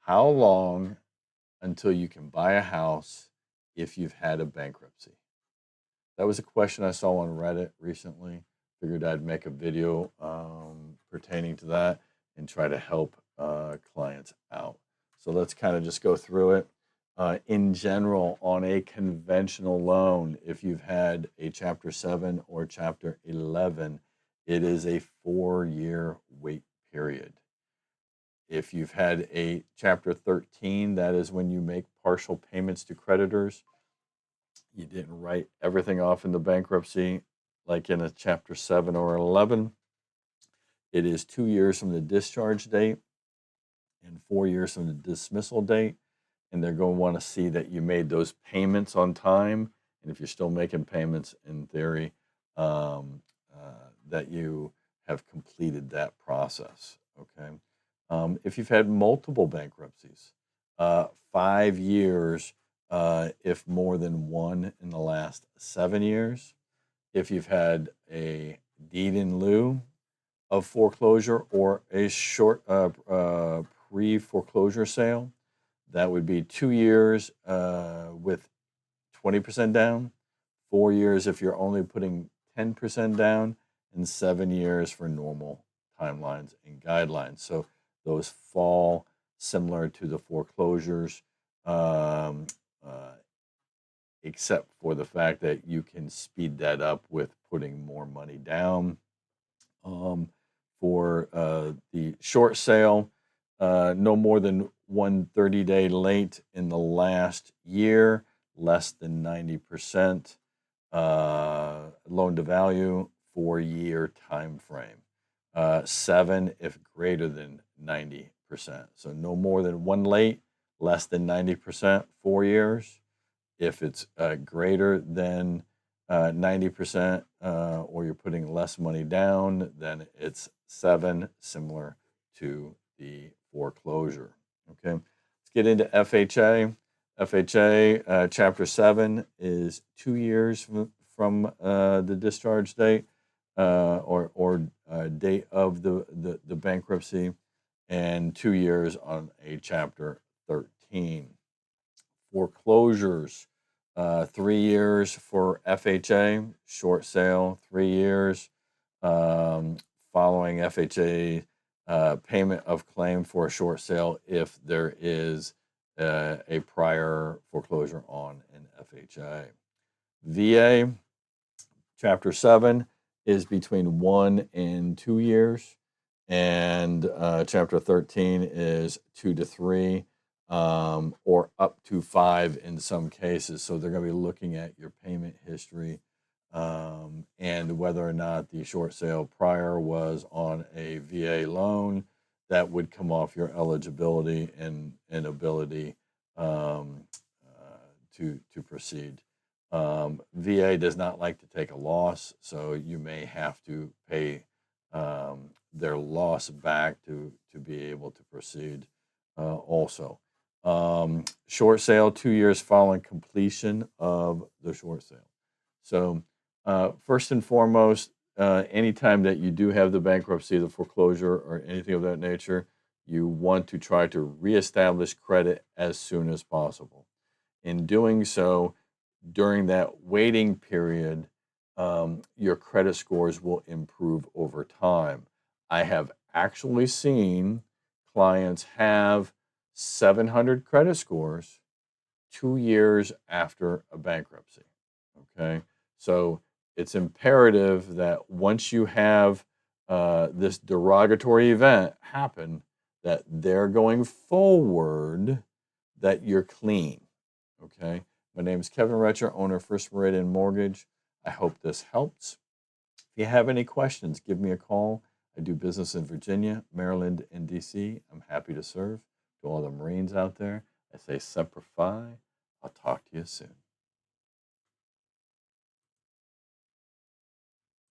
How long until you can buy a house if you've had a bankruptcy? That was a question I saw on Reddit recently. Figured I'd make a video pertaining to that and try to help clients out. So let's kind of just go through it. In general, on a conventional loan, if you've had a Chapter 7 or Chapter 11, it is a 4-year wait period. If you've had a Chapter 13, that is when you make partial payments to creditors. You didn't write everything off in the bankruptcy like in a Chapter 7 or 11. It is 2 years from the discharge date and 4 years from the dismissal date. And they're going to want to see that you made those payments on time. And if you're still making payments, in theory, that you have completed that process. Okay. If you've had multiple bankruptcies, 5 years if more than one in the last 7 years. If you've had a deed in lieu of foreclosure or a short pre-foreclosure sale, that would be 2 years with 20% down, 4 years if you're only putting 10% down, and 7 years for normal timelines and guidelines. So those fall similar to the foreclosures, except for the fact that you can speed that up with putting more money down. For the short sale, no more than 130-day late in the last year, less than 90% loan to value, 4-year time frame. 7 if greater than 90%. So no more than 1 late, less than 90%, 4 years. If it's greater than 90%, or you're putting less money down, then it's 7, similar to the foreclosure. Okay, let's get into FHA. FHA Chapter 7 is 2 years from the discharge date or date of the bankruptcy, and 2 years on a Chapter 13. Foreclosures, 3 years for FHA, short sale, 3 years. Following FHA, payment of claim for a short sale if there is a prior foreclosure on an FHA. VA, Chapter 7 is between 1 and 2 years, and Chapter 13 is 2 to 3. Or up to 5 in some cases. So they're going to be looking at your payment history and whether or not the short sale prior was on a VA loan. That would come off your eligibility and ability to proceed. VA does not like to take a loss, so you may have to pay their loss back to be able to proceed also. Short sale, 2 years following completion of the short sale. So first and foremost, anytime that you do have the bankruptcy, the foreclosure, or anything of that nature, you want to try to reestablish credit as soon as possible. In doing so, during that waiting period, your credit scores will improve over time. I have actually seen clients have 700 credit scores 2 years after a bankruptcy. Okay, so it's imperative that once you have this derogatory event happen, that they're going forward, that you're clean. Okay, my name is Kevin Retcher, owner of First Meridian Mortgage. I hope this helps. If you have any questions, give me a call. I do business in Virginia, Maryland, and DC. I'm happy to serve. To all the Marines out there, I say semper fi. I'll talk to you soon.